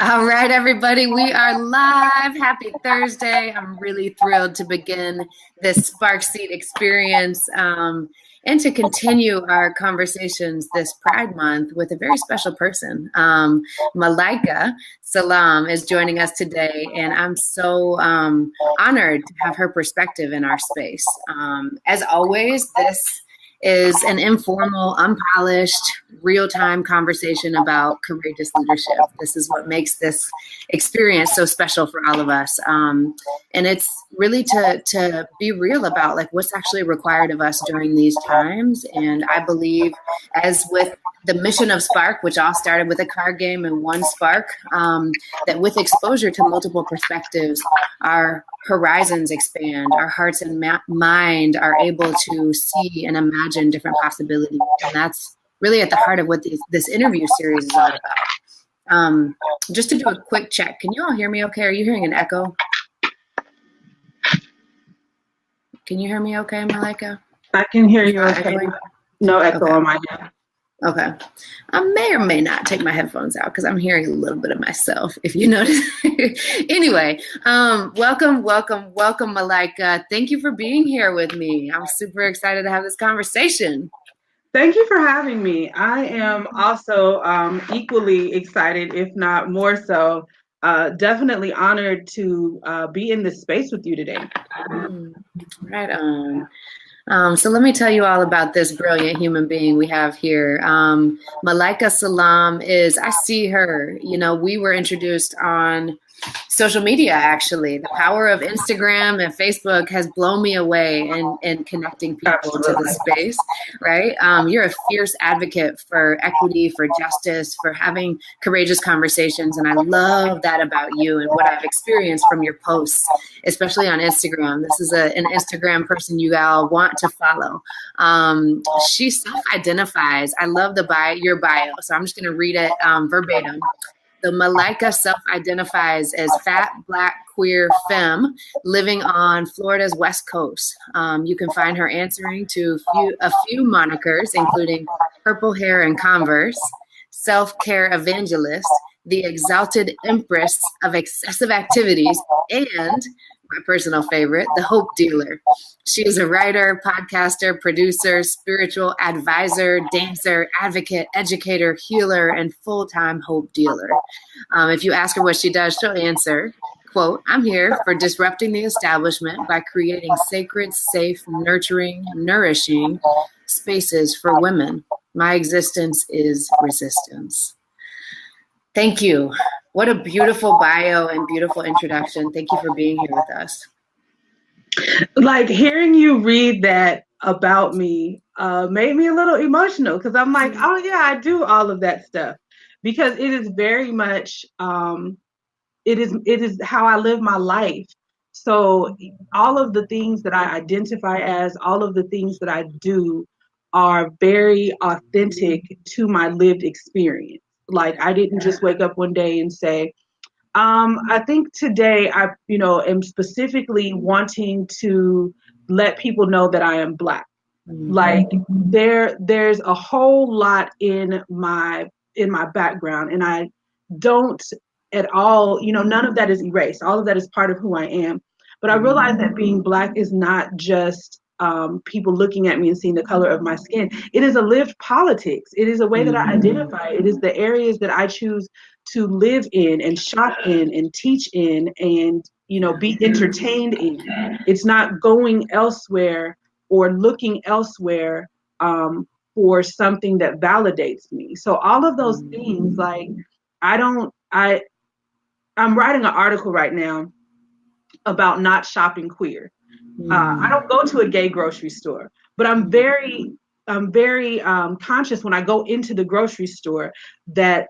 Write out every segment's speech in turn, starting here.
All right, everybody, we are live. Happy Thursday. I'm really thrilled to begin this Spark Seed experience and to continue our conversations this Pride Month with a very special person. Malaika Salaam is joining us today, and I'm so honored to have her perspective in our space. As always, this is an informal, unpolished, real-time conversation about courageous leadership. This is what makes this experience so special for all of us. And it's really to be real about like what's actually required of us during these times. And I believe, as with the mission of Spark, which all started with a card game and one spark, that with exposure to multiple perspectives, our horizons expand, our hearts and mind are able to see and imagine different possibilities. And that's really at the heart of what this interview series is all about. Just to do a quick check, can you all hear me okay? Are you hearing an echo? Can you hear me okay, Malaika? I can hear you okay. No echo on my end. Okay. I may or may not take my headphones out because I'm hearing a little bit of myself, if you notice. Anyway, welcome, Malaika. Thank you for being here with me. I'm super excited to have this conversation. Thank you for having me. I am also equally excited, if not more so. Definitely honored to be in this space with you today. Right on. So let me tell you all about this brilliant human being we have here. Malaika Salaam I see her, we were introduced on social media, actually. The power of Instagram and Facebook has blown me away in connecting people to the space, right? You're a fierce advocate for equity, for justice, for having courageous conversations. And I love that about you and what I've experienced from your posts, especially on Instagram. This is an Instagram person you all want to follow. She self-identifies. I love your bio. So I'm just going to read it verbatim. The Malaika self-identifies as fat, black, queer femme living on Florida's West Coast. You can find her answering to a few monikers, including Purple Hair and Converse, Self-Care Evangelist, the Exalted Empress of Excessive Activities, and my personal favorite, the Hope Dealer. She is a writer, podcaster, producer, spiritual advisor, dancer, advocate, educator, healer, and full-time hope dealer. If you ask her what she does, she'll answer, quote, "I'm here for disrupting the establishment by creating sacred, safe, nurturing, nourishing spaces for women. My existence is resistance." Thank you. What a beautiful bio and beautiful introduction. Thank you for being here with us. Like hearing you read that about me made me a little emotional because I'm like, oh yeah, I do all of that stuff because it is very much, it is how I live my life. So all of the things that I identify as, all of the things that I do are very authentic to my lived experience. Like I didn't just wake up one day and say, I think today I, am specifically wanting to let people know that I am Black. Mm-hmm. Like there's a whole lot in my background, and I don't at all, none of that is erased. All of that is part of who I am. But I realize that being Black is not just people looking at me and seeing the color of my skin. It is a lived politics. It is a way that I identify. It is the areas that I choose to live in and shop in and teach in and, be entertained in. It's not going elsewhere or looking elsewhere for something that validates me. So all of those things, like I'm writing an article right now about not shopping queer. I don't go to a gay grocery store, but I'm very conscious when I go into the grocery store that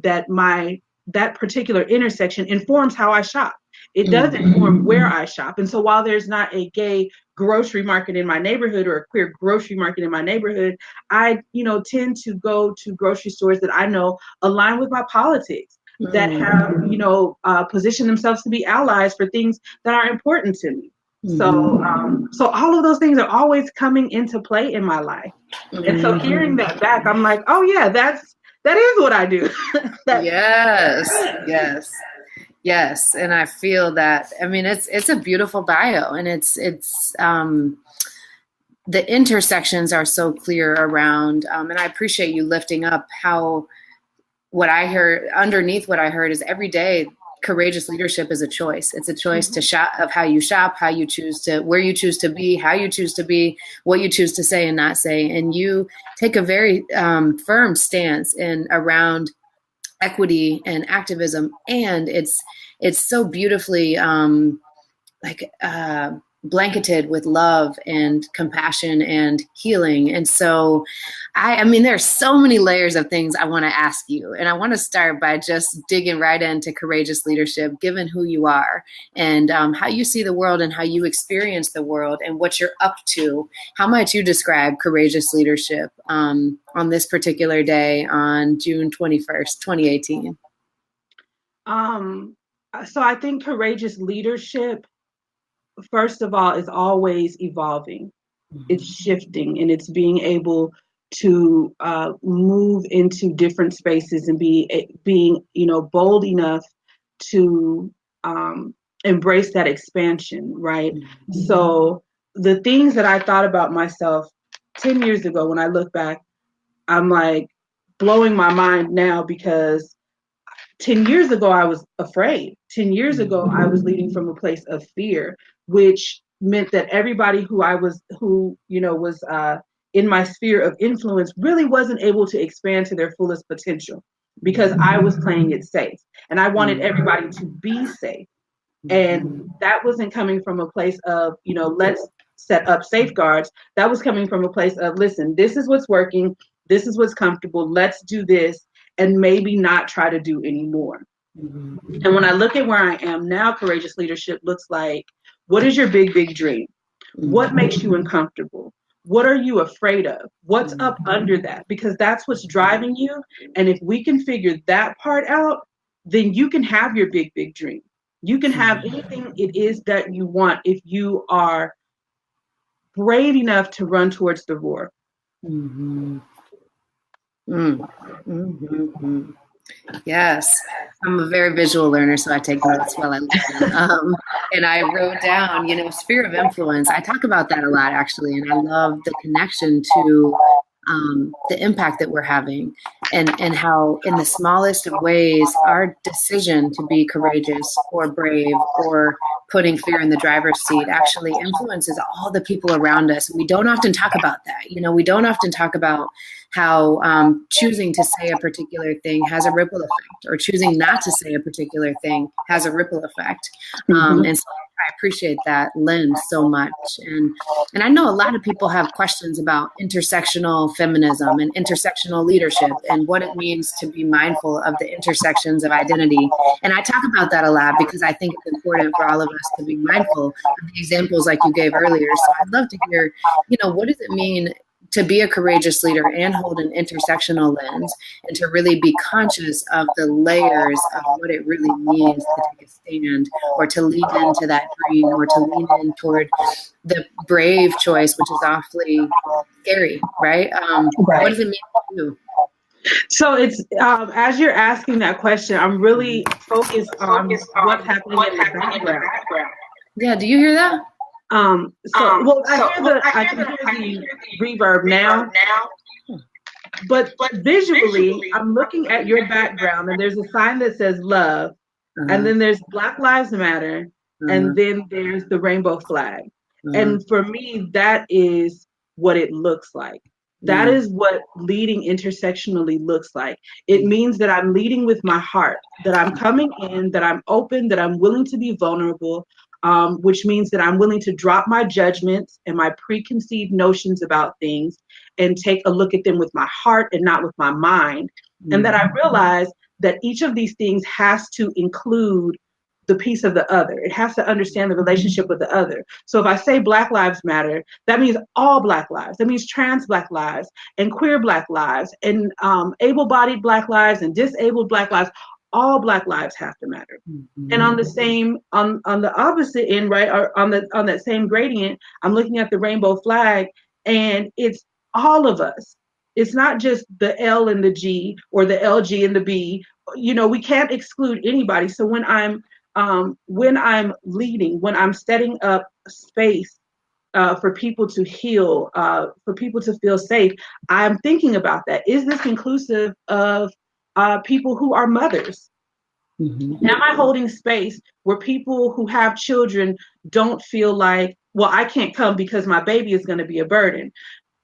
that particular intersection informs how I shop. It does inform where I shop. And so while there's not a gay grocery market in my neighborhood or a queer grocery market in my neighborhood, I, tend to go to grocery stores that I know align with my politics, that have, positioned themselves to be allies for things that are important to me. So all of those things are always coming into play in my life. And so hearing that back, I'm like, oh yeah, that is what I do. Yes, yes, yes. And I feel that, I mean, it's a beautiful bio, and the intersections are so clear around, and I appreciate you lifting up how, what I heard underneath what I heard is every day courageous leadership is a choice. It's a choice to shop, of how you shop, how you choose to, where you choose to be, how you choose to be, what you choose to say and not say. And you take a very firm stance in around equity and activism. And it's so beautifully blanketed with love and compassion and healing. And so I mean, there's so many layers of things I want to ask you. And I want to start by just digging right into courageous leadership, given who you are and how you see the world and how you experience the world and what you're up to. How might you describe courageous leadership on this particular day on June 21st, 2018? So I think courageous leadership, first of all, is always evolving. It's shifting, and it's being able to move into different spaces and being bold enough to embrace that expansion, right? So the things that I thought about myself 10 years ago, when I look back, I'm like blowing my mind now, because 10 years ago, I was afraid. 10 years ago, I was leading from a place of fear, which meant that everybody who was in my sphere of influence really wasn't able to expand to their fullest potential, because I was playing it safe. And I wanted everybody to be safe. And that wasn't coming from a place of, let's set up safeguards. That was coming from a place of, listen, this is what's working. This is what's comfortable. Let's do this, and maybe not try to do any more. And when I look at where I am now, courageous leadership looks like, what is your big, big dream? What makes you uncomfortable? What are you afraid of? What's up under that? Because that's what's driving you. And if we can figure that part out, then you can have your big, big dream. You can have anything it is that you want if you are brave enough to run towards the roar. Yes, I'm a very visual learner, so I take notes while I listen. And I wrote down, sphere of influence. I talk about that a lot, actually, and I love the connection to the impact that we're having, and how in the smallest of ways, our decision to be courageous or brave or putting fear in the driver's seat actually influences all the people around us. We don't often talk about that. We don't often talk about how choosing to say a particular thing has a ripple effect, or choosing not to say a particular thing has a ripple effect. And so I appreciate that lens so much. And I know a lot of people have questions about intersectional feminism and intersectional leadership and what it means to be mindful of the intersections of identity. And I talk about that a lot because I think it's important for all of us to be mindful of the examples like you gave earlier. So I'd love to hear, what does it mean to be a courageous leader and hold an intersectional lens, and to really be conscious of the layers of what it really means to take a stand, or to lean into that dream, or to lean in toward the brave choice, which is awfully scary, right? What does it mean to you? So it's as you're asking that question, I'm really focused on what's happening in the background. Yeah, do you hear that? I can hear the reverb now. But visually, I'm looking at your background, and there's a sign that says love, and then there's Black Lives Matter, and then there's the rainbow flag. And for me, that is what it looks like. That is what leading intersectionally looks like. It means that I'm leading with my heart, that I'm coming in, that I'm open, that I'm willing to be vulnerable, which means that I'm willing to drop my judgments and my preconceived notions about things and take a look at them with my heart and not with my mind. And that I realize that each of these things has to include the piece of the other. It has to understand the relationship with the other. So if I say Black Lives Matter, that means all Black lives. That means trans Black lives and queer Black lives and able-bodied Black lives and disabled Black lives. All Black lives have to matter. And on the opposite end, right, or on that same gradient, I'm looking at the rainbow flag, and it's all of us It's not just the L and the G or the LG and the B. We can't exclude anybody. So when I'm leading, when I'm setting up space for people to heal, for people to feel safe, I'm thinking about that. Is this inclusive of people who are mothers? Mm-hmm. Am I holding space where people who have children don't feel like, well, I can't come because my baby is going to be a burden?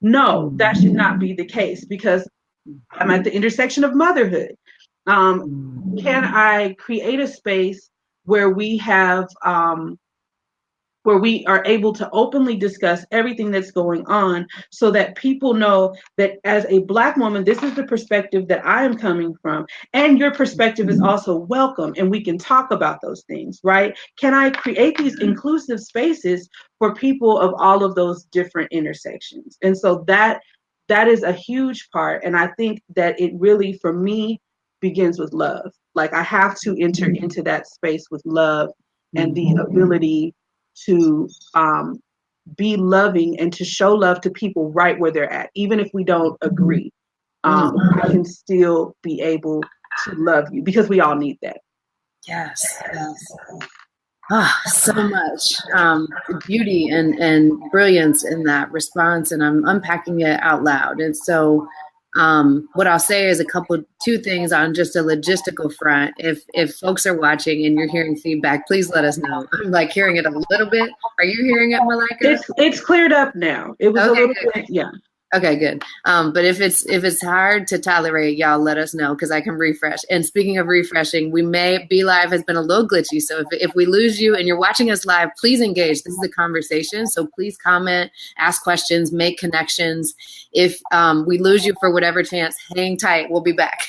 No, that should not be the case, because I'm at the intersection of motherhood. Can I create a space where we are able to openly discuss everything that's going on, so that people know that as a Black woman, this is the perspective that I am coming from, and your perspective is also welcome, and we can talk about those things, right? Can I create these inclusive spaces for people of all of those different intersections? And so that is a huge part. And I think that it really, for me, begins with love. Like, I have to enter into that space with love and the ability to be loving and to show love to people right where they're at. Even if we don't agree, I can still be able to love you, because we all need that. Yes. So much beauty and brilliance in that response, and I'm unpacking it out loud. And so what I'll say is two things on just a logistical front. If folks are watching and you're hearing feedback, please let us know. I'm like hearing it a little bit. Are you hearing it, Malaika? It's cleared up now. It was okay, a little bit, yeah. Okay, good. But if it's hard to tolerate, y'all let us know, because I can refresh. And speaking of refreshing, Be Live has been a little glitchy. So if we lose you and you're watching us live, please engage. This is a conversation. So please comment, ask questions, make connections. If we lose you for whatever chance, hang tight. We'll be back.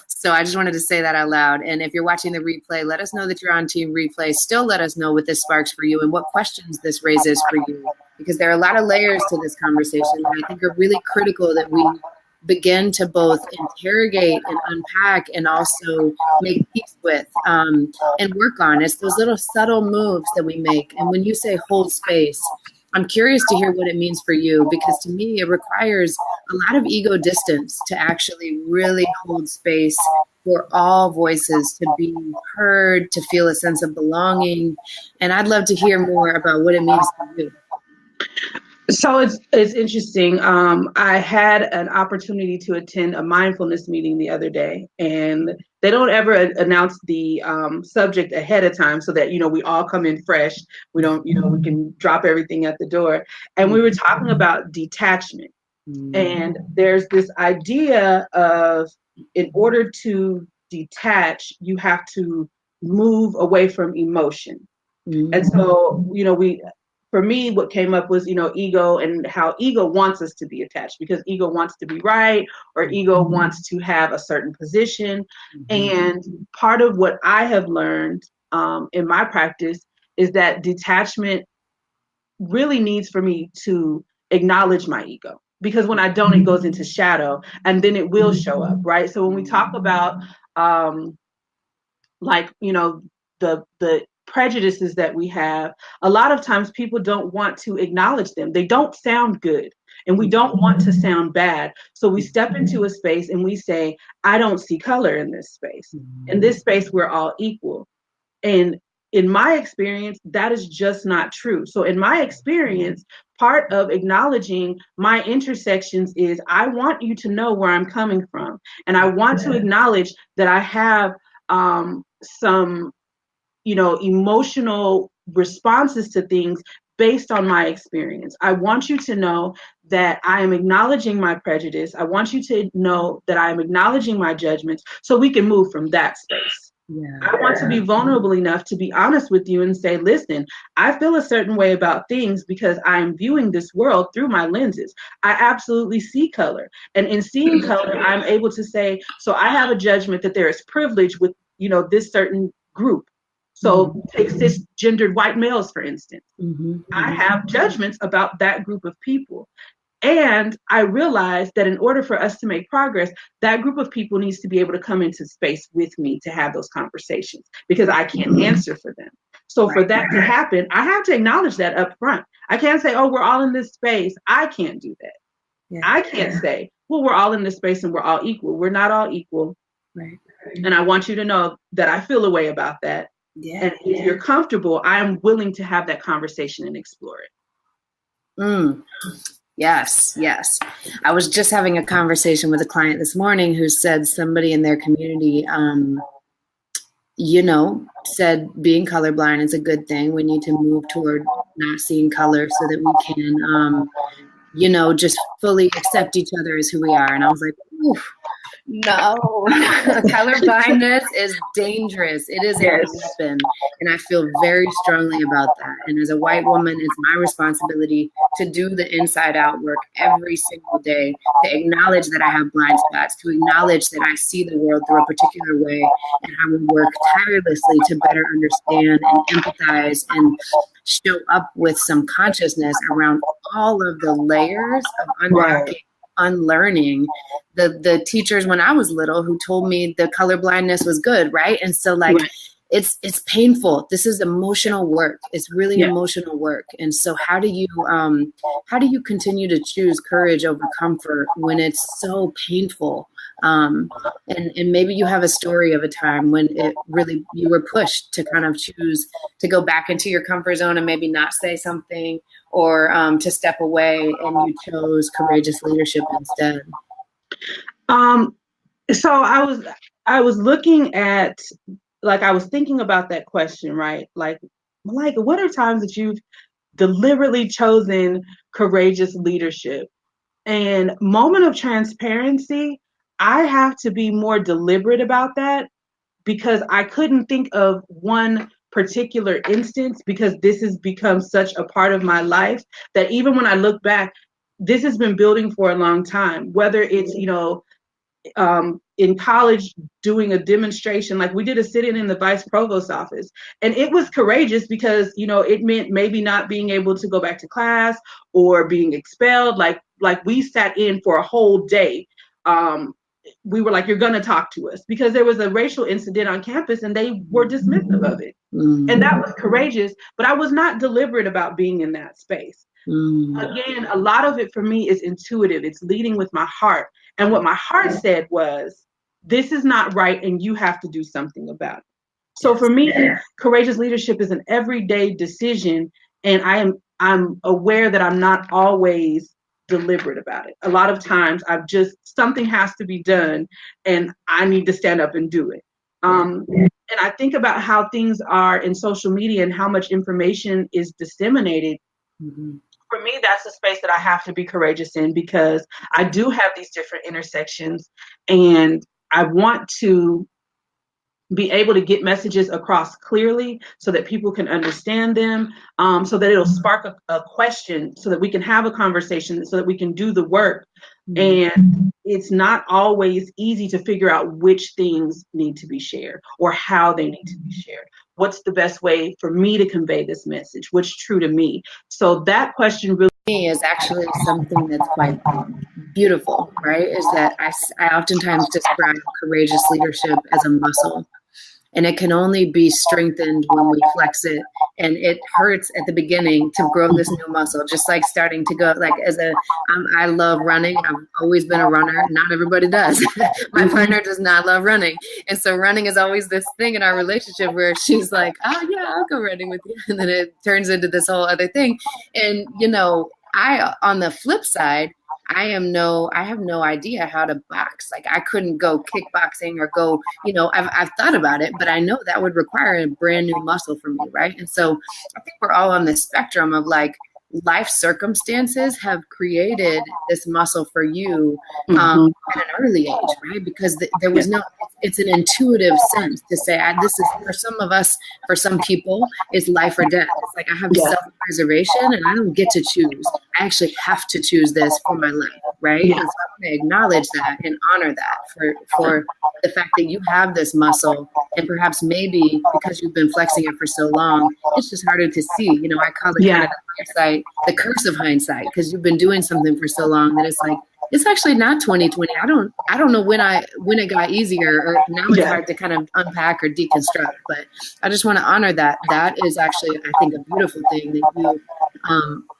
So I just wanted to say that out loud. And if you're watching the replay, let us know that you're on Team Replay. Still let us know what this sparks for you and what questions this raises for you, because there are a lot of layers to this conversation that I think are really critical that we begin to both interrogate and unpack, and also make peace with and work on. It's those little subtle moves that we make. And when you say hold space, I'm curious to hear what it means for you, because to me, it requires a lot of ego distance to actually really hold space for all voices to be heard, to feel a sense of belonging. And I'd love to hear more about what it means for you. So it's interesting. I had an opportunity to attend a mindfulness meeting the other day, and they don't ever announce the subject ahead of time, so that, we all come in fresh. We don't, we can drop everything at the door. And we were talking about detachment. And there's this idea of, in order to detach, you have to move away from emotion. And so, for me, what came up was, ego, and how ego wants us to be attached, because ego wants to be right, or ego wants to have a certain position. And part of what I have learned in my practice is that detachment really needs for me to acknowledge my ego, because when I don't, it goes into shadow, and then it will show up, right? So when we talk about the prejudices that we have, a lot of times people don't want to acknowledge them. They don't sound good, and we don't want to sound bad. So we step into a space and we say, I don't see color in this space. In this space, we're all equal. And in my experience, that is just not true. So in my experience, part of acknowledging my intersections is, I want you to know where I'm coming from. And I want to acknowledge that I have some emotional responses to things based on my experience. I want you to know that I am acknowledging my prejudice. I want you to know that I am acknowledging my judgments, so we can move from that space. I want to be vulnerable enough to be honest with you and say, listen, I feel a certain way about things because I'm viewing this world through my lenses. I absolutely see color. And in seeing color, I'm able to say, so I have a judgment that there is privilege with, this certain group. So take cisgendered white males, for instance. I have judgments about that group of people. And I realized that in order for us to make progress, that group of people needs to be able to come into space with me to have those conversations, because I can't answer for them. So for that to happen, I have to acknowledge that up front. I can't say, oh, we're all in this space. I can't do that. I can't say, well, we're all in this space and we're all equal. We're not all equal. Right. And I want you to know that I feel a way about that. And if you're comfortable, I am willing to have that conversation and explore it. Yes. I was just having a conversation with a client this morning who said somebody in their community, said being colorblind is a good thing. We need to move toward not seeing color so that we can, just fully accept each other as who we are. And I was like, oof. No, color blindness is dangerous. It is a weapon, and I feel very strongly about that. And as a white woman, it's my responsibility to do the inside out work every single day, to acknowledge that I have blind spots, to acknowledge that I see the world through a particular way, and I will work tirelessly to better understand and empathize and show up with some consciousness around all of the layers of unlearning the teachers when I was little who told me the color blindness was good, right? And so it's painful. This is emotional work. It's really emotional work. And so how do you continue to choose courage over comfort when it's so painful? And maybe you have a story of a time when it really, you were pushed to kind of choose to go back into your comfort zone and maybe not say something, or to step away, and you chose courageous leadership instead. So I was looking at, I was thinking about that question, right? Like, Malaika, what are times that you've deliberately chosen courageous leadership? And moment of transparency, I have to be more deliberate about that, because I couldn't think of one particular instance, because this has become such a part of my life that even when I look back, this has been building for a long time. Whether it's, in college doing a demonstration, like we did a sit-in in the vice provost's office, and it was courageous because, it meant maybe not being able to go back to class or being expelled. Like we sat in for a whole day. We were like, you're going to talk to us, because there was a racial incident on campus and they were dismissive of it. And that was courageous, but I was not deliberate about being in that space. Again, a lot of it for me is intuitive. It's leading with my heart. And what my heart said was, this is not right and you have to do something about it. So for me, courageous leadership is an everyday decision. And I'm aware that I'm not always deliberate about it. A lot of times something has to be done and I need to stand up and do it. And I think about how things are in social media and how much information is disseminated. For me, that's the space that I have to be courageous in, because I do have these different intersections and I want to be able to get messages across clearly so that people can understand them, so that it'll spark a question, so that we can have a conversation, so that we can do the work. And it's not always easy to figure out which things need to be shared or how they need to be shared. What's the best way for me to convey this message? What's true to me? So that question really is actually something that's quite beautiful, right? Is that I oftentimes describe courageous leadership as a muscle. And it can only be strengthened when we flex it. And it hurts at the beginning to grow this new muscle, just like starting to go, I love running. I've always been a runner. Not everybody does. My partner does not love running. And so running is always this thing in our relationship where she's like, oh yeah, I'll go running with you. And then it turns into this whole other thing. And, on the flip side, I have no idea how to box. Like I couldn't go kickboxing or go, I've thought about it, but I know that would require a brand new muscle for me. Right. And so I think we're all on the spectrum of life circumstances have created this muscle for you at an early age, right? Because there was it's an intuitive sense to say, this is for some of us, for some people, it's life or death. It's like I have self-preservation and I don't get to choose. I actually have to choose this for my life, right? Yeah. And so I want to acknowledge that and honor that for the fact that you have this muscle, and perhaps maybe because you've been flexing it for so long, it's just harder to see. I call it kind of hindsight, the curse of hindsight, because you've been doing something for so long that it's like, it's actually not 2020. I don't know when it got easier, or now it's hard to kind of unpack or deconstruct, but I just want to honor that. That is actually, I think, a beautiful thing that you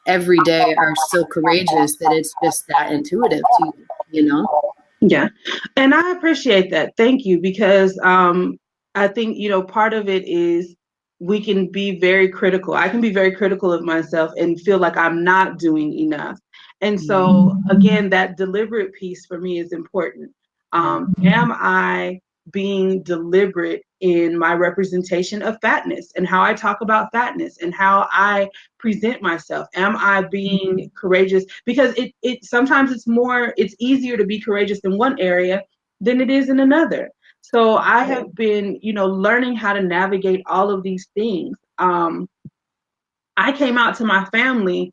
every day are so courageous that it's just that intuitive to you, you know? Yeah. And I appreciate that. Thank you. Because I think, part of it is we can be very critical. I can be very critical of myself and feel like I'm not doing enough. And so, again, that deliberate piece for me is important. Am I being deliberate in my representation of fatness and how I talk about fatness and how I present myself? Am I being courageous? Because it sometimes it's easier to be courageous in one area than it is in another. So I have been, learning how to navigate all of these things. I came out to my family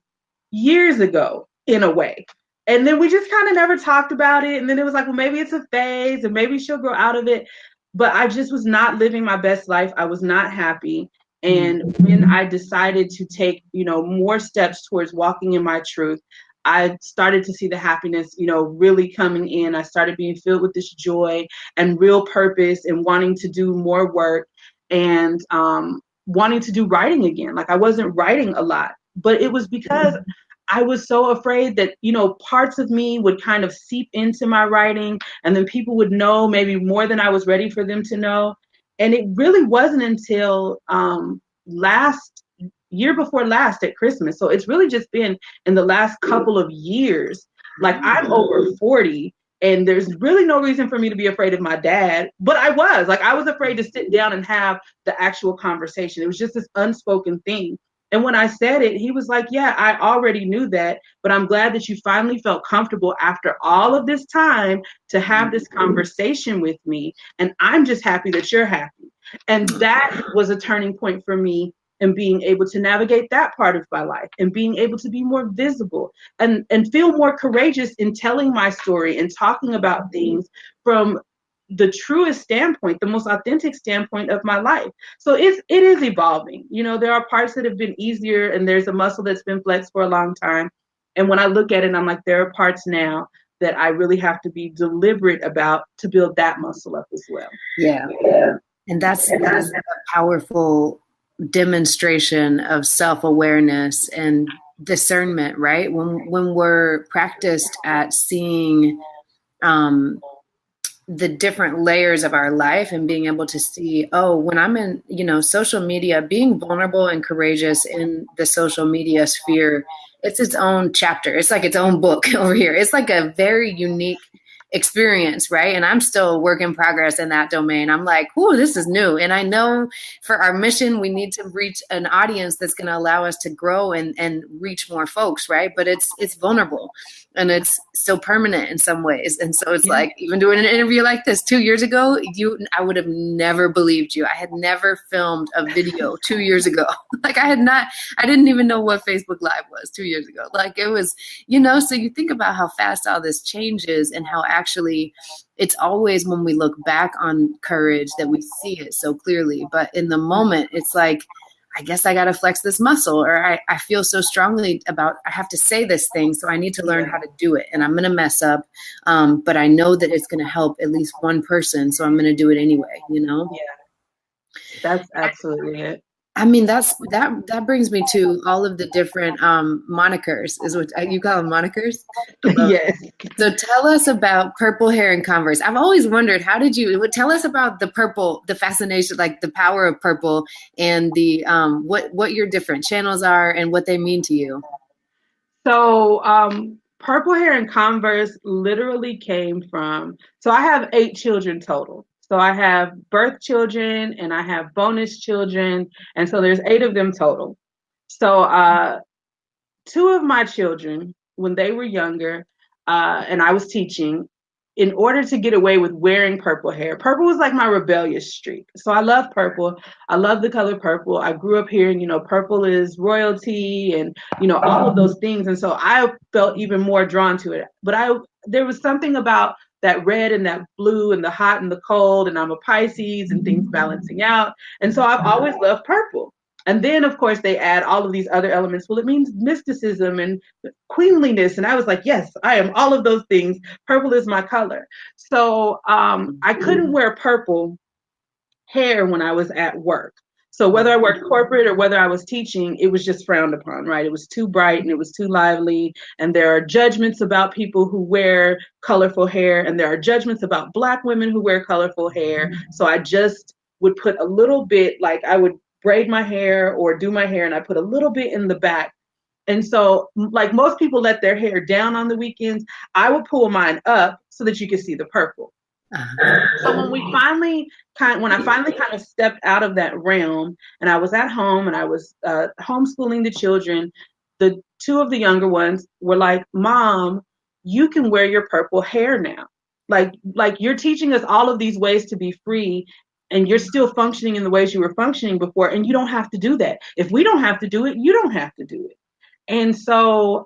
years ago in a way. And then we just kind of never talked about it. And then it was like, well, maybe it's a phase and maybe she'll grow out of it. But I just was not living my best life. I was not happy. And when I decided to take, more steps towards walking in my truth, I started to see the happiness, really coming in. I started being filled with this joy and real purpose and wanting to do more work and wanting to do writing again. Like I wasn't writing a lot, but it was because I was so afraid that, parts of me would kind of seep into my writing and then people would know maybe more than I was ready for them to know. And it really wasn't until last year before last at Christmas. So it's really just been in the last couple of years. Like I'm over 40 and there's really no reason for me to be afraid of my dad, but I was afraid to sit down and have the actual conversation. It was just this unspoken thing. And when I said it, he was like, yeah, I already knew that, but I'm glad that you finally felt comfortable after all of this time to have this conversation with me. And I'm just happy that you're happy. And that was a turning point for me in being able to navigate that part of my life and being able to be more visible and feel more courageous in telling my story and talking about things from the truest standpoint, the most authentic standpoint of my life. So it is evolving. There are parts that have been easier and there's a muscle that's been flexed for a long time. And when I look at it, I'm like, there are parts now that I really have to be deliberate about to build that muscle up as well. Yeah. And that's a powerful demonstration of self-awareness and discernment, right? When we're practiced at seeing the different layers of our life and being able to see, when I'm in, social media, being vulnerable and courageous in the social media sphere, it's its own chapter. It's like its own book over here. It's like a very unique experience, right? And I'm still a work in progress in that domain. I'm like, whoo, this is new. And I know for our mission, we need to reach an audience that's going to allow us to grow and reach more folks, right? But it's vulnerable and it's so permanent in some ways. And so it's like, even doing an interview like this 2 years ago, I would have never believed you. I had never filmed a video 2 years ago. Like I didn't even know what Facebook Live was 2 years ago. Like it was, so you think about how fast all this changes and how actually it's always when we look back on courage that we see it so clearly. But in the moment, it's like, I guess I got to flex this muscle, or I feel so strongly about, I have to say this thing. So I need to learn how to do it, and I'm going to mess up. But I know that it's going to help at least one person. So I'm going to do it anyway, Yeah, that's absolutely it. I mean, that brings me to all of the different monikers, is what you call them, monikers? Yes. So tell us about Purple Hair and Converse. I've always wondered, tell us about the fascination, like the power of purple and the what your different channels are and what they mean to you. So Purple Hair and Converse literally came from, so I have 8 children total. So I have birth children and I have bonus children. And so there's 8 of them total. So 2 of my children, when they were younger, and I was teaching, in order to get away with wearing purple hair, purple was like my rebellious streak. So I love purple. I love the color purple. I grew up hearing, purple is royalty and, all of those things. And so I felt even more drawn to it. But there was something about that red and that blue and the hot and the cold, and I'm a Pisces and things balancing out. And so I've always loved purple. And then, of course, they add all of these other elements. Well, it means mysticism and queenliness. And I was like, yes, I am all of those things. Purple is my color. So I couldn't wear purple hair when I was at work. So whether I worked corporate or whether I was teaching, it was just frowned upon, right? It was too bright and it was too lively. And there are judgments about people who wear colorful hair, and there are judgments about Black women who wear colorful hair. So I just would put a little bit, like I would braid my hair or do my hair, and I put a little bit in the back. And so, like most people let their hair down on the weekends, I would pull mine up so that you could see the purple. So when I finally kind of stepped out of that realm, and I was at home and I was homeschooling the children, the two of the younger ones were like, "Mom, you can wear your purple hair now. Like you're teaching us all of these ways to be free, and you're still functioning in the ways you were functioning before, and you don't have to do that. If we don't have to do it, you don't have to do it." And so,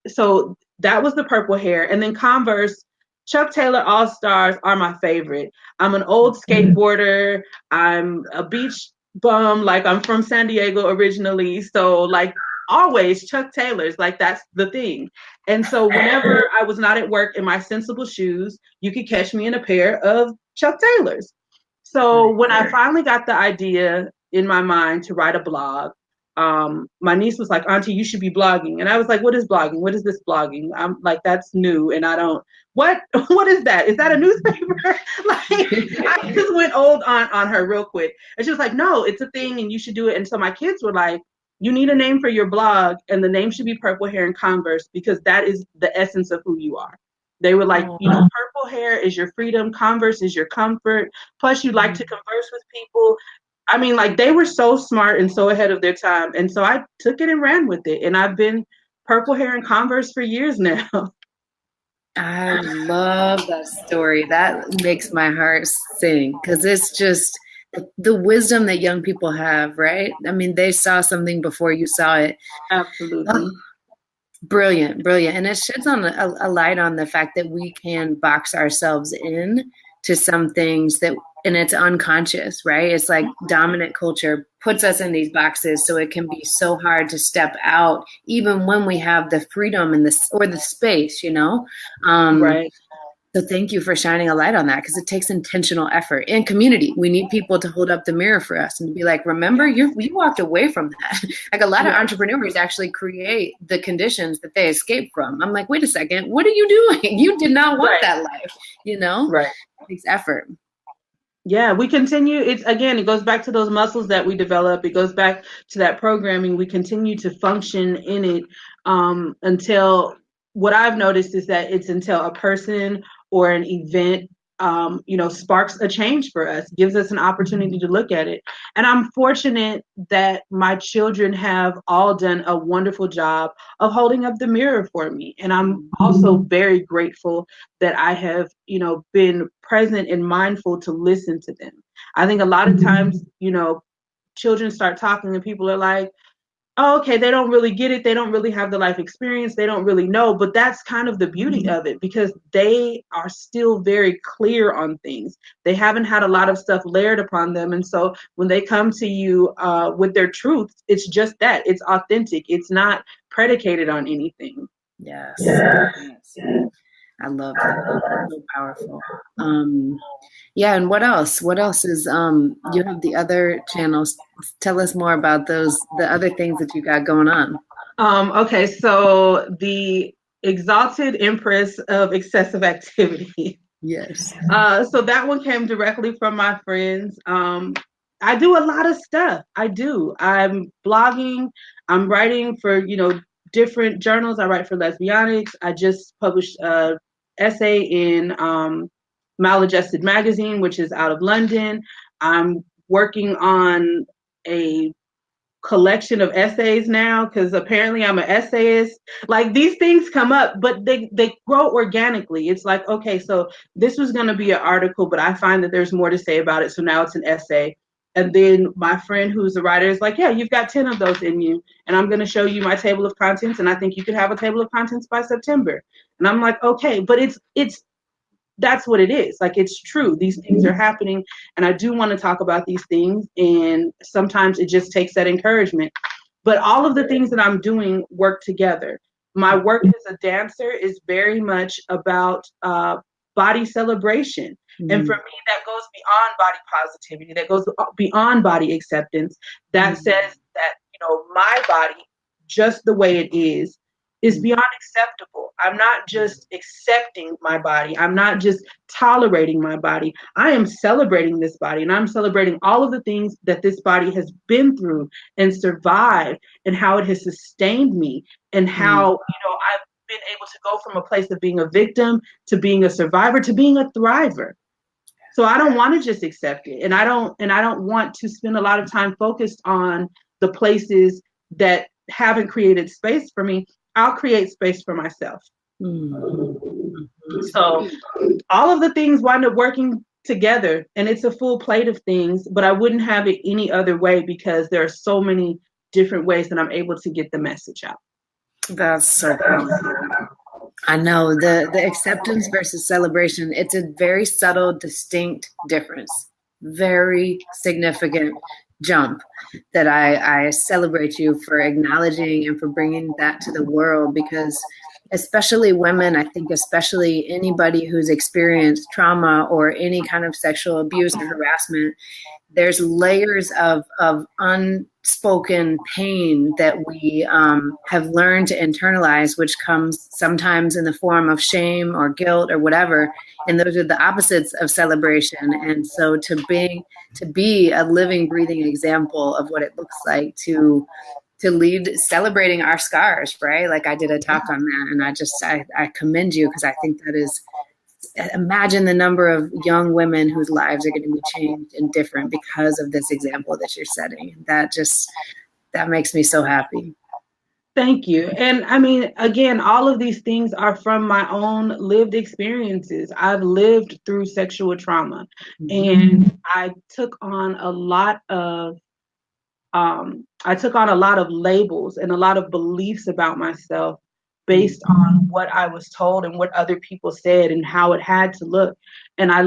so that was the purple hair. And then Converse, Chuck Taylor All-Stars are my favorite. I'm an old skateboarder. I'm a beach bum. Like, I'm from San Diego originally. So, like, always Chuck Taylor's, like, that's the thing. And so whenever I was not at work in my sensible shoes, you could catch me in a pair of Chuck Taylor's. So when I finally got the idea in my mind to write a blog, my niece was like, "Auntie, you should be blogging." And I was like, "What is blogging? What is this blogging?" I'm like, "That's new." And I don't, what is that? Is that a newspaper? Like, I just went old on her real quick. And she was like, "No, it's a thing and you should do it." And so my kids were like, "You need a name for your blog, and the name should be Purple Hair and Converse, because that is the essence of who you are." They were like, purple hair is your freedom, Converse is your comfort, plus you like to converse with people. I mean, like, they were so smart and so ahead of their time. And so I took it and ran with it. And I've been Purple Hair and Converse for years now. I love that story. That makes my heart sing, because it's just the wisdom that young people have, right? I mean, they saw something before you saw it. Absolutely. Brilliant, brilliant. And it sheds on a light on the fact that we can box ourselves in to some things that, and it's unconscious, right? It's like dominant culture puts us in these boxes, so it can be so hard to step out, even when we have the freedom and the space, Right. So thank you for shining a light on that, because it takes intentional effort and community. We need people to hold up the mirror for us and be like, "Remember, you walked away from that." Like, a lot of entrepreneurs actually create the conditions that they escape from. I'm like, wait a second, what are you doing? You did not want that life, Right. It takes effort. Yeah, we continue. It goes back to those muscles that we develop. It goes back to that programming. We continue to function in it until, what I've noticed is that it's until a person or an event, sparks a change for us, gives us an opportunity to look at it. And I'm fortunate that my children have all done a wonderful job of holding up the mirror for me. And I'm also very grateful that I have, been present and mindful to listen to them. I think a lot of times, children start talking and people are like, "Oh, okay, they don't really get it. They don't really have the life experience. They don't really know." But that's kind of the beauty of it, because they are still very clear on things. They haven't had a lot of stuff layered upon them. And so when they come to you with their truth, it's just that. It's authentic. It's not predicated on anything. Yes. Yes. I love that. So powerful. Yeah, and what else? What else is you have the other channels. Tell us more about the other things that you got going on. Okay, so the Exalted Empress of Excessive Activity. Yes. So that one came directly from my friends. I do a lot of stuff. I do. I'm blogging. I'm writing for, different journals. I write for Lesbianics. I just published an essay in Maladjusted magazine, which is out of London. I'm working on a collection of essays now, because apparently I'm an essayist. Like, these things come up, but they grow organically. It's like, okay, so this was going to be an article, but I find that there's more to say about it, so now it's an essay. And then my friend who's a writer is like, "Yeah, you've got 10 of those in you, and I'm going to show you my table of contents, and I think you could have a table of contents by September." And I'm like, okay, but it's that's what it is. Like, it's true. These things are happening, and I do want to talk about these things, and sometimes it just takes that encouragement. But all of the things that I'm doing work together. My work as a dancer is very much about body celebration. And for me, that goes beyond body positivity, that goes beyond body acceptance. That says that, my body, just the way it is beyond acceptable. I'm not just accepting my body. I'm not just tolerating my body. I am celebrating this body, and I'm celebrating all of the things that this body has been through and survived, and how it has sustained me, and how, I've been able to go from a place of being a victim to being a survivor to being a thriver. So I don't want to just accept it. And I don't want to spend a lot of time focused on the places that haven't created space for me. I'll create space for myself. So all of the things wind up working together, and it's a full plate of things, but I wouldn't have it any other way, because there are so many different ways that I'm able to get the message out. That's so powerful. I know the acceptance versus celebration, it's a very subtle, distinct difference. Very significant jump that I celebrate you for acknowledging and for bringing that to the world, because especially women, I think especially anybody who's experienced trauma or any kind of sexual abuse or harassment, there's layers of unspoken pain that we have learned to internalize, which comes sometimes in the form of shame or guilt or whatever. And those are the opposites of celebration. And so to be a living, breathing example of what it looks like to lead celebrating our scars, right? Like I did a talk on that, and I commend you, because I think that is, imagine the number of young women whose lives are going to be changed and different because of this example that you're setting. That makes me so happy. Thank you. And I mean, again, all of these things are from my own lived experiences. I've lived through sexual trauma, and I took on a lot of labels and a lot of beliefs about myself based on what I was told and what other people said and how it had to look. And I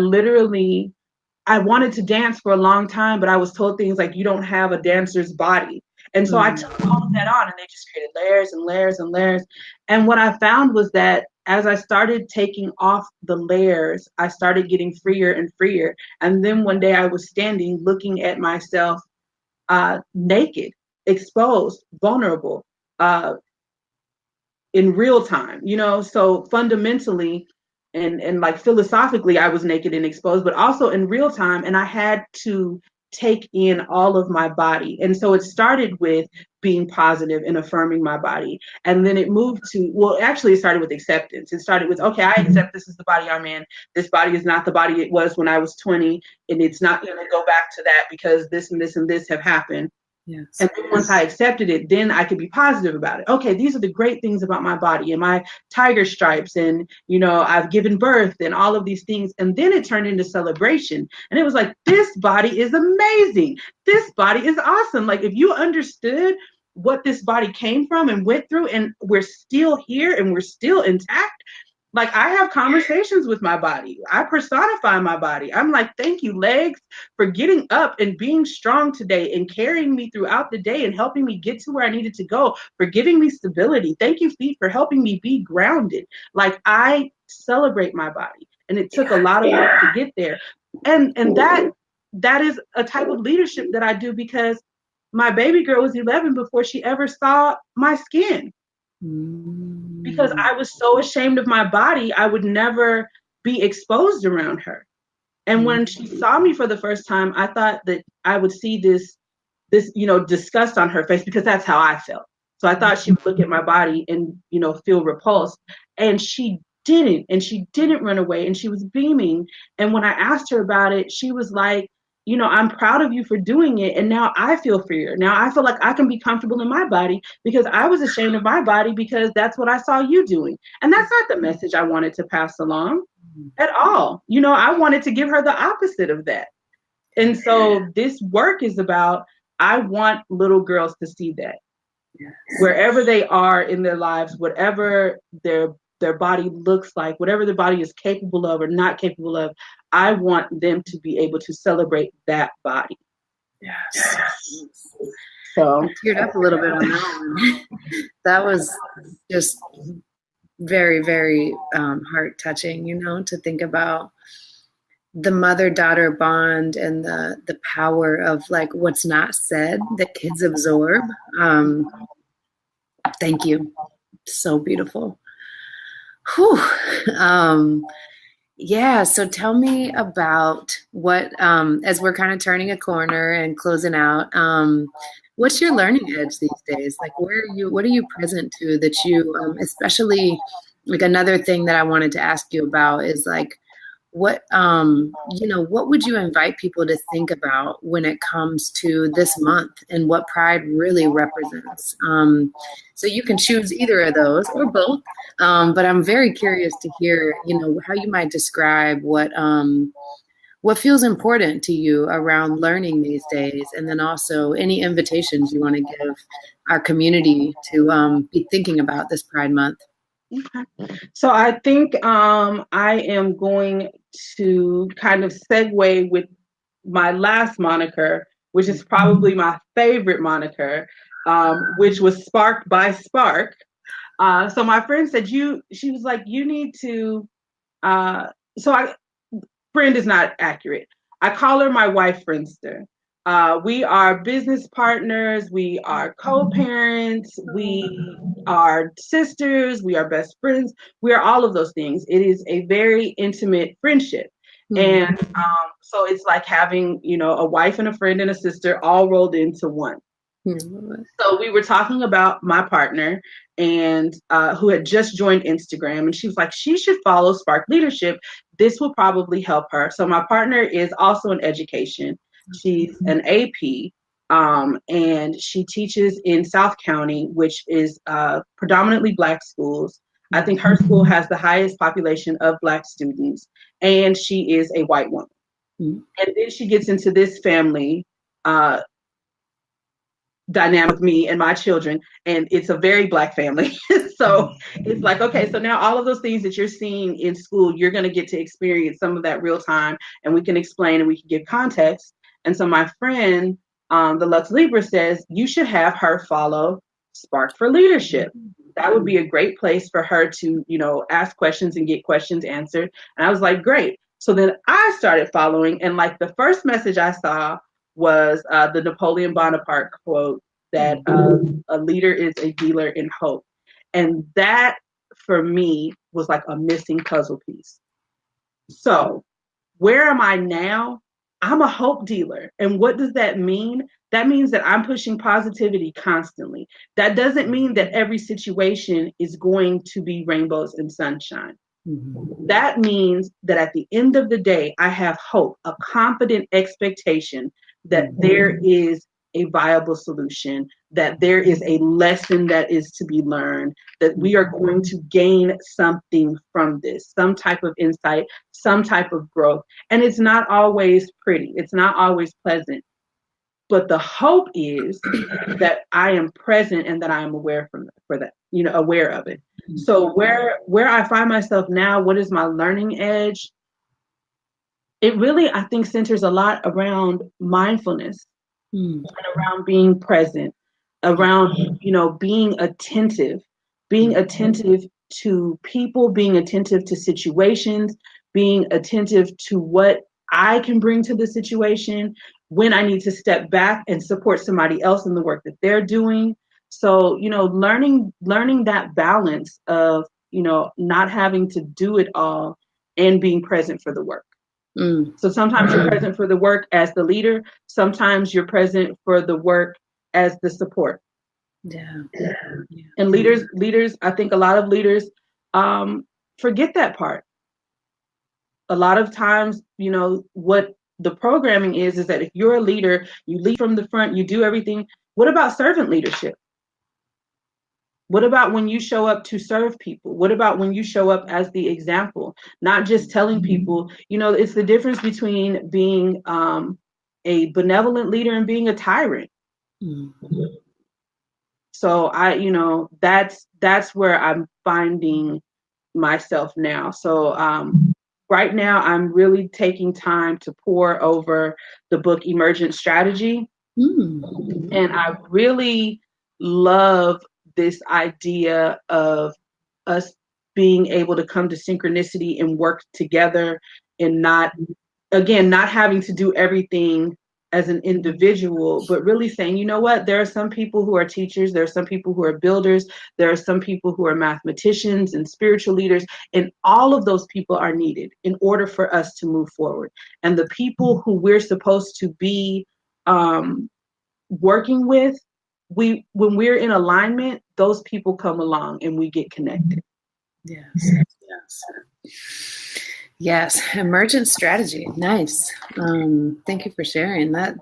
wanted to dance for a long time, but I was told things like, you don't have a dancer's body. And so I took all of that on, and they just created layers and layers and layers. And what I found was that as I started taking off the layers, I started getting freer and freer. And then one day I was standing looking at myself naked, exposed, vulnerable, in real time, so fundamentally and like philosophically, I was naked and exposed, but also in real time. And I had to take in all of my body. And so it started with being positive and affirming my body. And then it moved to, it started with acceptance. It started with, okay, I accept this is the body I'm in. This body is not the body it was when I was 20. And it's not going to go back to that because this and this and this have happened. Yes. And then once I accepted it, then I could be positive about it. Okay, these are the great things about my body and my tiger stripes, and I've given birth and all of these things. And then it turned into celebration. And it was like, this body is amazing. This body is awesome. Like, if you understood what this body came from and went through, and we're still here and we're still intact. Like, I have conversations with my body. I personify my body. I'm like, thank you, legs, for getting up and being strong today and carrying me throughout the day and helping me get to where I needed to go, for giving me stability. Thank you, feet, for helping me be grounded. Like, I celebrate my body. And it took a lot of work to get there. And that is a type of leadership that I do, because my baby girl was 11 before she ever saw my skin. Because I was so ashamed of my body, I would never be exposed around her. And when she saw me for the first time, I thought that I would see this disgust on her face, because that's how I felt. So I thought she would look at my body and, feel repulsed. And she didn't. And she didn't run away. And she was beaming. And when I asked her about it, she was like, I'm proud of you for doing it. And now I feel freer. Now I feel like I can be comfortable in my body, because I was ashamed of my body because that's what I saw you doing. And that's not the message I wanted to pass along at all. I wanted to give her the opposite of that. And so this work is about, I want little girls to see that. Yes. Wherever they are in their lives, whatever their body looks like, whatever their body is capable of or not capable of, I want them to be able to celebrate that body. Yes. So I teared up a little bit on that one. That was just very, very heart touching, to think about the mother-daughter bond and the power of like what's not said that kids absorb. Thank you. So beautiful. Whew. Yeah, so tell me about what, as we're kind of turning a corner and closing out, what's your learning edge these days? Like, what are you present to that you, especially like another thing that I wanted to ask you about is like, what would you invite people to think about when it comes to this month and what Pride really represents? So you can choose either of those or both. But I'm very curious to hear, how you might describe what feels important to you around learning these days, and then also any invitations you want to give our community to be thinking about this Pride Month. Okay. So I think I am going to kind of segue with my last moniker, which is probably my favorite moniker, which was Sparked by Spark. So my friend said, she was like, you need to, friend is not accurate. I call her my wife friendster. We are business partners. We are co-parents. We are sisters. We are best friends. We are all of those things. It is a very intimate friendship. And so it's like having, a wife and a friend and a sister all rolled into one. So we were talking about my partner and who had just joined Instagram, and she was like, she should follow Spark Leadership. This will probably help her. So my partner is also in education. She's an AP, and she teaches in South County, which is predominantly Black schools. I think her school has the highest population of Black students, and she is a white woman. And then she gets into this family dynamic with me and my children, and it's a very Black family. So it's like, okay, so now all of those things that you're seeing in school, you're going to get to experience some of that real time, and we can explain and we can give context. And so my friend, the Lux Libra, says you should have her follow Spark for Leadership. That would be a great place for her to, ask questions and get questions answered. And I was like, great. So then I started following, and like the first message I saw was the Napoleon Bonaparte quote that a leader is a dealer in hope. And that, for me, was like a missing puzzle piece. So where am I now? I'm a hope dealer. And what does that mean? That means that I'm pushing positivity constantly. That doesn't mean that every situation is going to be rainbows and sunshine. That means that at the end of the day, I have hope, a confident expectation that there is a viable solution, that there is a lesson that is to be learned, that we are going to gain something from this, some type of insight, some type of growth. And it's not always pretty. It's not always pleasant. But the hope is that I am present and that I am aware aware of it. So where I find myself now, what is my learning edge? It really, I think, centers a lot around mindfulness and around being present, around, being attentive to people, being attentive to situations, being attentive to what I can bring to the situation, when I need to step back and support somebody else in the work that they're doing. So, learning that balance of, not having to do it all and being present for the work. So sometimes you're present for the work as the leader. Sometimes you're present for the work as the support. Yeah. And leaders, I think a lot of leaders forget that part. A lot of times, what the programming is that if you're a leader, you lead from the front, you do everything. What about servant leadership? What about when you show up to serve people? What about when you show up as the example, not just telling people, it's the difference between being a benevolent leader and being a tyrant. So that's where I'm finding myself now. So right now I'm really taking time to pore over the book Emergent Strategy. And I really love this idea of us being able to come to synchronicity and work together and not again, not having to do everything as an individual, but really saying, you know what, there are some people who are teachers, there are some people who are builders, there are some people who are mathematicians and spiritual leaders, and all of those people are needed in order for us to move forward. And the people who we're supposed to be working with, when we're in alignment, those people come along and we get connected. Yes, yes. Yes, emergent strategy. Nice. Thank you for sharing that.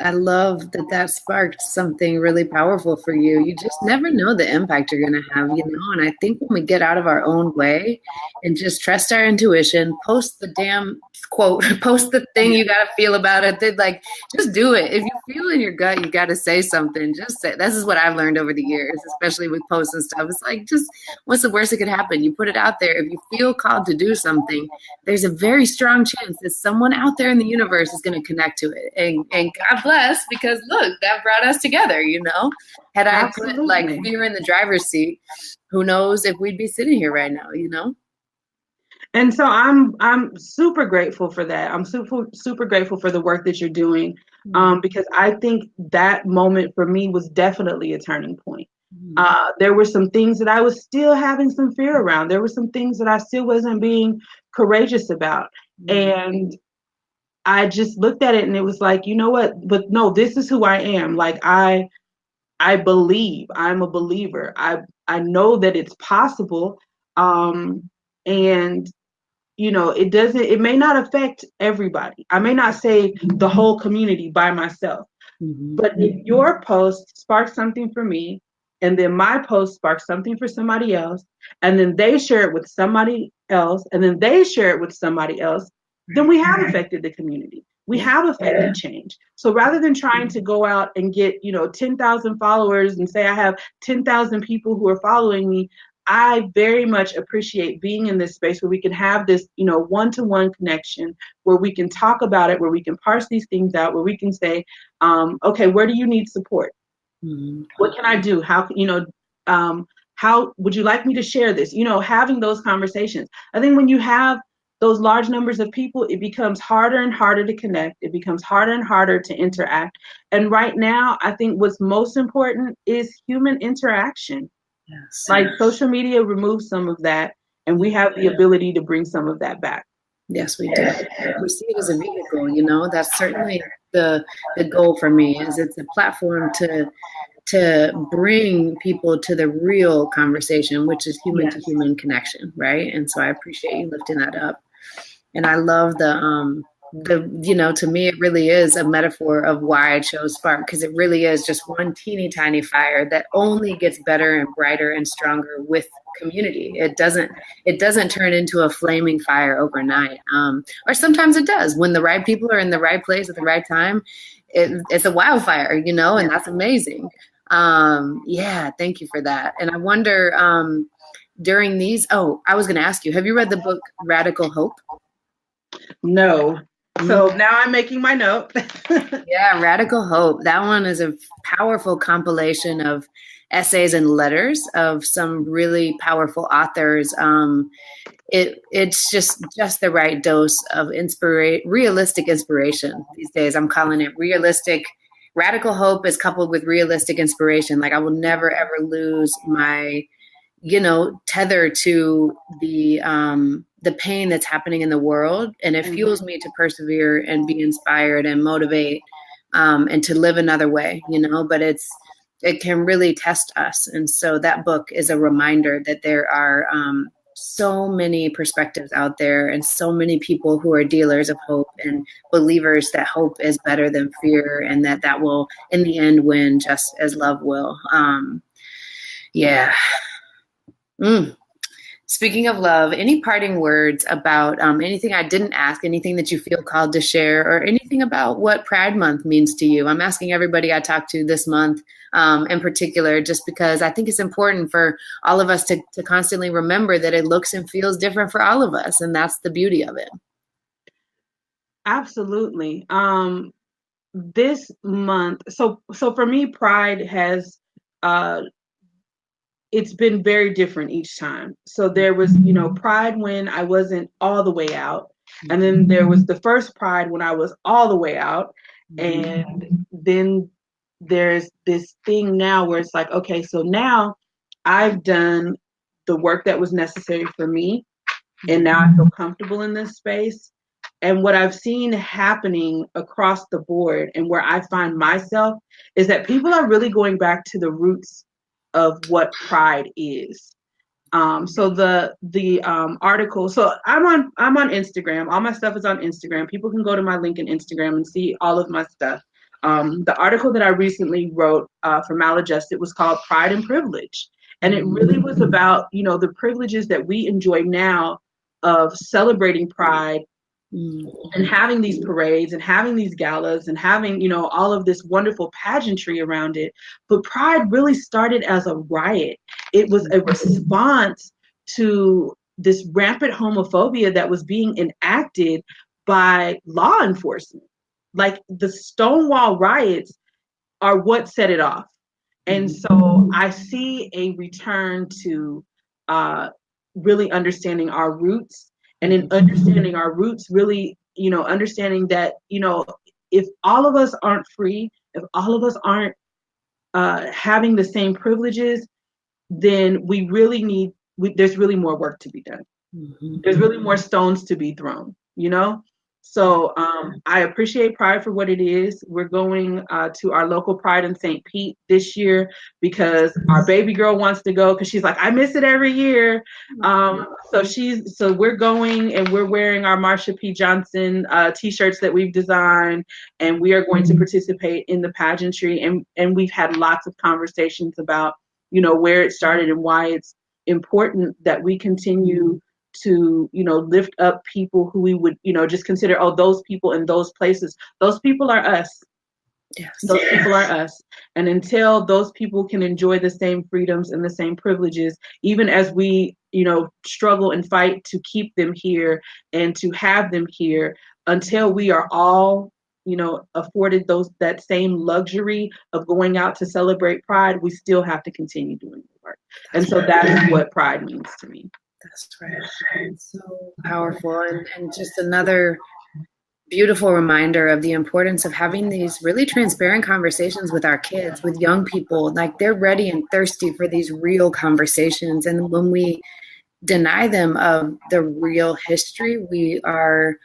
I love that sparked something really powerful for you. You just never know the impact you're going to have, And I think when we get out of our own way and just trust our intuition, post the damn quote, post the thing you got to feel about it. Like, just do it. If you feel in your gut, you got to say something. Just say. This is what I've learned over the years, especially with posts and stuff. It's like, just what's the worst that could happen? You put it out there. If you feel called to do something, there's a very strong chance that someone out there in the universe is going to connect to it. And God bless, because look, that brought us together, Had I Absolutely. put like fear in the driver's seat, who knows if we'd be sitting here right now, And so I'm super grateful for that. I'm super grateful for the work that you're doing, because I think that moment for me was definitely a turning point. There were some things that I was still having some fear around. There were some things that I still wasn't being courageous about. And I just looked at it and it was like, you know what? But no, this is who I am. Like I believe. I'm a believer. I know that it's possible. And it may not affect everybody. I may not save the whole community by myself. But if your post sparks something for me, and then my post sparks something for somebody else, and then they share it with somebody else, and then they share it with somebody else, then we have affected the community. We have affected change. So rather than trying to go out and get, 10,000 followers and say I have 10,000 people who are following me, I very much appreciate being in this space where we can have this, one-to-one connection, where we can talk about it, where we can parse these things out, where we can say, okay, where do you need support? What can I do? How would you like me to share this? Having those conversations. I think when you have those large numbers of people, it becomes harder and harder to connect. It becomes harder and harder to interact. And right now, I think what's most important is human interaction. Yes. Like social media removes some of that, and we have the ability to bring some of that back. Yes, we do. We see it as a vehicle, That's certainly the goal for me. Is it's a platform to bring people to the real conversation, which is human to human connection, right? And so I appreciate you lifting that up. And I love the to me, it really is a metaphor of why I chose Spark, because it really is just one teeny tiny fire that only gets better and brighter and stronger with community. It doesn't turn into a flaming fire overnight. Or sometimes it does. When the right people are in the right place at the right time, it's a wildfire, and that's amazing. Thank you for that. And I wonder, during these, I was going to ask you, have you read the book Radical Hope? No. So now I'm making my note. Yeah, Radical Hope. That one is a powerful compilation of essays and letters of some really powerful authors. It's just the right dose of realistic inspiration these days. I'm calling it realistic. Radical hope is coupled with realistic inspiration. Like, I will never ever lose my tether to the pain that's happening in the world, and it fuels me to persevere and be inspired and motivate, and to live another way, but it can really test us. And so that book is a reminder that there are so many perspectives out there, and so many people who are dealers of hope and believers that hope is better than fear, and that will in the end win, just as love will. Speaking of love, any parting words about anything I didn't ask, anything that you feel called to share, or anything about what Pride Month means to you? I'm asking everybody I talked to this month in particular, just because I think it's important for all of us to constantly remember that it looks and feels different for all of us, and that's the beauty of it. Absolutely. This month, so for me, Pride has it's been very different each time. So there was, Pride when I wasn't all the way out. And then there was the first Pride when I was all the way out. And then there's this thing now where it's like, okay, so now I've done the work that was necessary for me. And now I feel comfortable in this space. And what I've seen happening across the board and where I find myself is that people are really going back to the roots of what pride is. So the article. So I'm on Instagram. All my stuff is on Instagram. People can go to my link in Instagram and see all of my stuff. The article that I recently wrote for Maladjusted was called Pride and Privilege, and it really was about the privileges that we enjoy now of celebrating Pride and having these parades and having these galas and having all of this wonderful pageantry around it. But Pride really started as a riot. It was a response to this rampant homophobia that was being enacted by law enforcement. Like the Stonewall riots are what set it off. And so I see a return to really understanding our roots, and in understanding our roots, really, understanding that, if all of us aren't free, if all of us aren't having the same privileges, then we really need, there's really more work to be done. There's really more stones to be thrown, So I appreciate Pride for what it is. We're going to our local Pride in St. Pete this year because our baby girl wants to go because she's like, I miss it every year. So we're going and we're wearing our Marsha P. Johnson t-shirts that we've designed, and we are going to participate in the pageantry. And we've had lots of conversations about, where it started and why it's important that we continue to lift up people who we would just consider, those people in those places, those people are us. Yes. Those people are us. And until those people can enjoy the same freedoms and the same privileges, even as we struggle and fight to keep them here and to have them here, until we are all afforded that same luxury of going out to celebrate Pride, we still have to continue doing the work. And so that is what Pride means to me. That's right. It's so powerful, and just another beautiful reminder of the importance of having these really transparent conversations with our kids, with young people. Like, they're ready and thirsty for these real conversations. And when we deny them of the real history, we are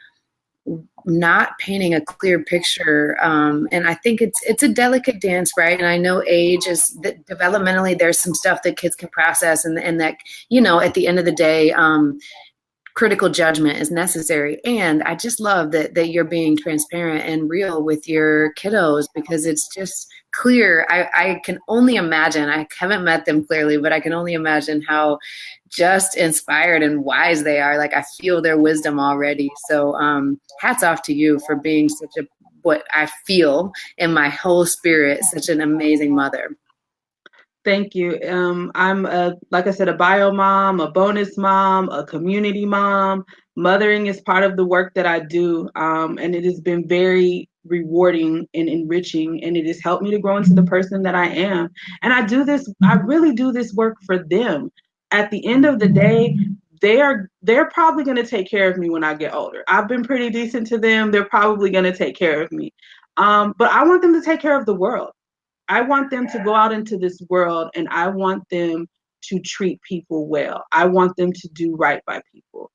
not painting a clear picture. And I think it's a delicate dance, right? And I know age is developmentally, there's some stuff that kids can process, and that, at the end of the day, critical judgment is necessary. And I just love that you're being transparent and real with your kiddos, because it's just clear. I can only imagine, I haven't met them clearly, but I can only imagine how just inspired and wise they are. Like, I feel their wisdom already. So hats off to you for being what I feel in my whole spirit, such an amazing mother. Thank you. I'm like I said, a bio mom, a bonus mom, a community mom. Mothering is part of the work that I do. And it has been very rewarding and enriching, and it has helped me to grow into the person that I am. And I really do this work for them. At the end of the day, they're probably going to take care of me when I get older. I've been pretty decent to them. They're probably going to take care of me. But I want them to take care of the world. I want them to go out into this world, and I want them to treat people well. I want them to do right by people.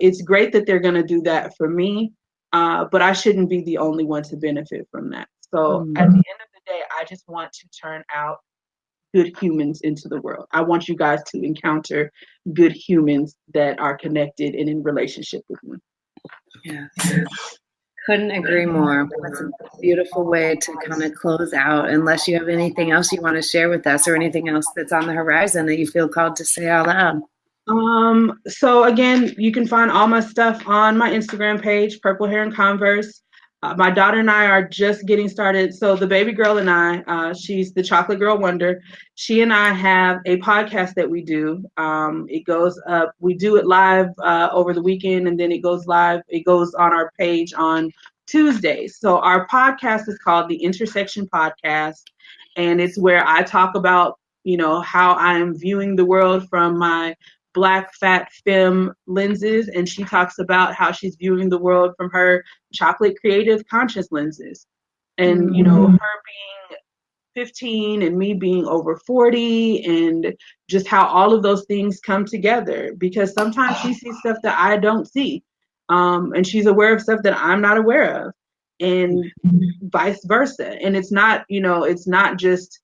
It's great that they're going to do that for me, but I shouldn't be the only one to benefit from that. So at the end of the day, I just want to turn out good humans into the world. I want you guys to encounter good humans that are connected and in relationship with me. Yeah. Couldn't agree more. That's a beautiful way to kind of close out, unless you have anything else you want to share with us, or anything else that's on the horizon that you feel called to say out loud. So again, you can find all my stuff on my Instagram page, Purple Hair and Converse. My daughter and I are just getting started. So the baby girl and I, she's the Chocolate Girl Wonder. She and I have a podcast that we do. It goes up, we do it live over the weekend, and then it goes live. It goes on our page on Tuesdays. So our podcast is called the Intersection Podcast, and it's where I talk about, how I am viewing the world from my Black fat femme lenses, and she talks about how she's viewing the world from her chocolate creative conscious lenses. And, you know, her being 15 and me being over 40, and just how all of those things come together, because sometimes she sees stuff that I don't see. And she's aware of stuff that I'm not aware of, and vice versa. And it's not, you know, it's not just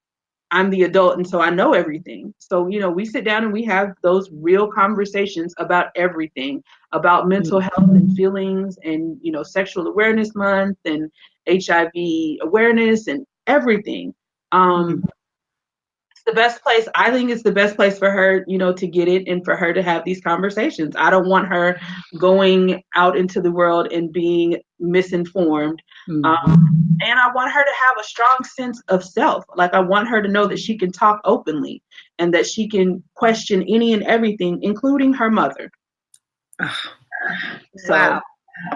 I'm the adult and so I know everything. So, you know, we sit down and we have those real conversations about everything, about mental health and feelings, and, you know, sexual awareness month and HIV awareness and everything. It's the best place. I think it's the best place for her, you know, to get it, and for her to have these conversations. I don't want her going out into the world and being misinformed. And I want her to have a strong sense of self. Like, I want her to know that she can talk openly and that she can question any and everything, including her mother. Wow.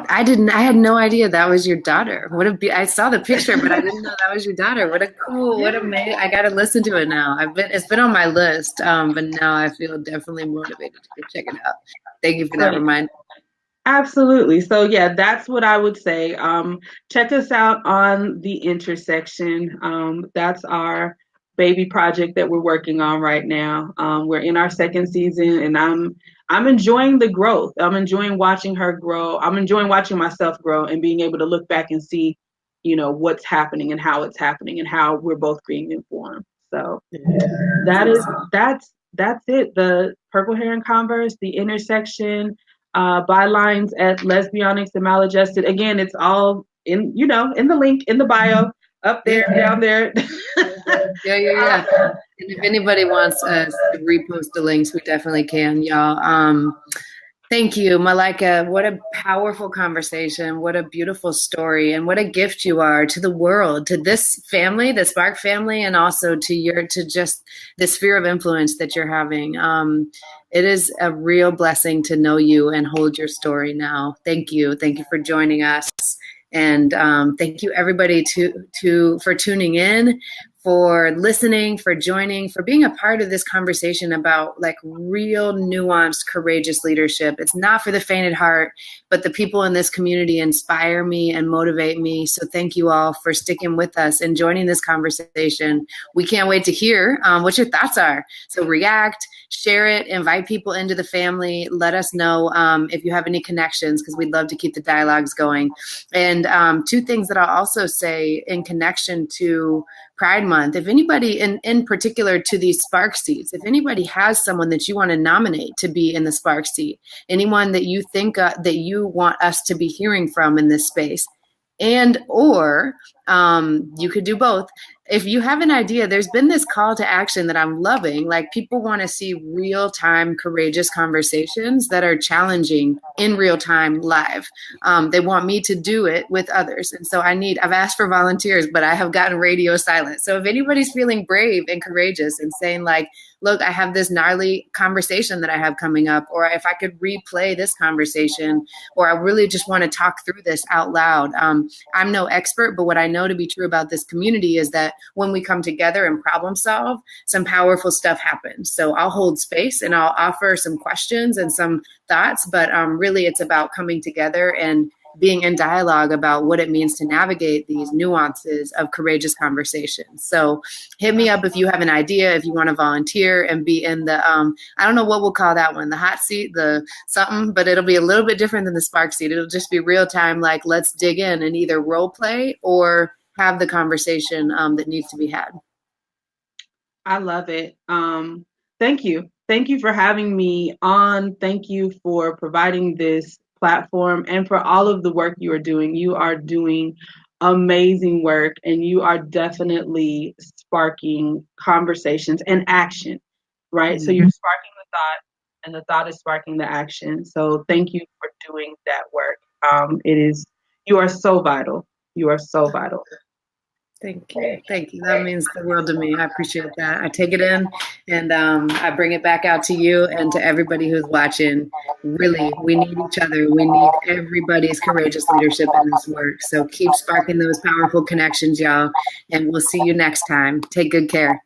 I had no idea that was your daughter. I saw the picture, but I didn't know that was your daughter. What a cool, what amazing. I got to listen to it now. It's been on my list, but now I feel definitely motivated to go check it out. Thank you for that reminder. Absolutely. So yeah, that's what I would say. Check us out on the Intersection. That's our baby project that we're working on right now. We're in our second season, and I'm enjoying the growth. I'm enjoying watching her grow. I'm enjoying watching myself grow and being able to look back and see, you know, what's happening and how it's happening and how we're both being informed. So that's it. The Purple Hair and Converse, the Intersection, bylines at Lesbionics and Maladjusted. Again, it's all in, you know, in the link in the bio, up there, down there. Yeah. And if anybody wants us to repost the links, we definitely can, y'all. Thank you, Malaika. What a powerful conversation. What a beautiful story, and what a gift you are to the world, to this family, the Spark family, and also to just the sphere of influence that you're having. It is a real blessing to know you and hold your story now. Thank you. Thank you for joining us. And thank you, everybody, for tuning in, for listening, for joining, for being a part of this conversation about like real nuanced, courageous leadership. It's not for the faint at heart, but the people in this community inspire me and motivate me. So thank you all for sticking with us and joining this conversation. We can't wait to hear what your thoughts are. So react, share it, invite people into the family. Let us know if you have any connections, because we'd love to keep the dialogues going. And two things that I'll also say in connection to Pride Month, if anybody in particular to these Spark seats, if anybody has someone that you want to nominate to be in the Spark seat, anyone that you think that you want us to be hearing from in this space, or you could do both. If you have an idea, there's been this call to action that I'm loving. Like, people want to see real-time, courageous conversations that are challenging in real time live. They want me to do it with others. And so I've asked for volunteers, but I have gotten radio silent. So if anybody's feeling brave and courageous and saying like, look, I have this gnarly conversation that I have coming up, or if I could replay this conversation, or I really just want to talk through this out loud. I'm no expert, but what I know to be true about this community is that when we come together and problem solve, some powerful stuff happens. So I'll hold space and I'll offer some questions and some thoughts, but really it's about coming together and being in dialogue about what it means to navigate these nuances of courageous conversations. So hit me up if you have an idea, if you want to volunteer and be in the, I don't know what we'll call that one, the hot seat, the something, but it'll be a little bit different than the Spark seat. It'll just be real time, like let's dig in and either role play or have the conversation that needs to be had. I love it. Thank you. Thank you for having me on. Thank you for providing this platform and for all of the work you are doing. You are doing amazing work, and you are definitely sparking conversations and action, right? Mm-hmm. So you're sparking the thought, and the thought is sparking the action. So thank you for doing that work. You are so vital. You are so vital. Thank you. Thank you. That means the world to me. I appreciate that. I take it in and I bring it back out to you and to everybody who's watching. Really, we need each other. We need everybody's courageous leadership in this work. So keep sparking those powerful connections, y'all. And we'll see you next time. Take good care.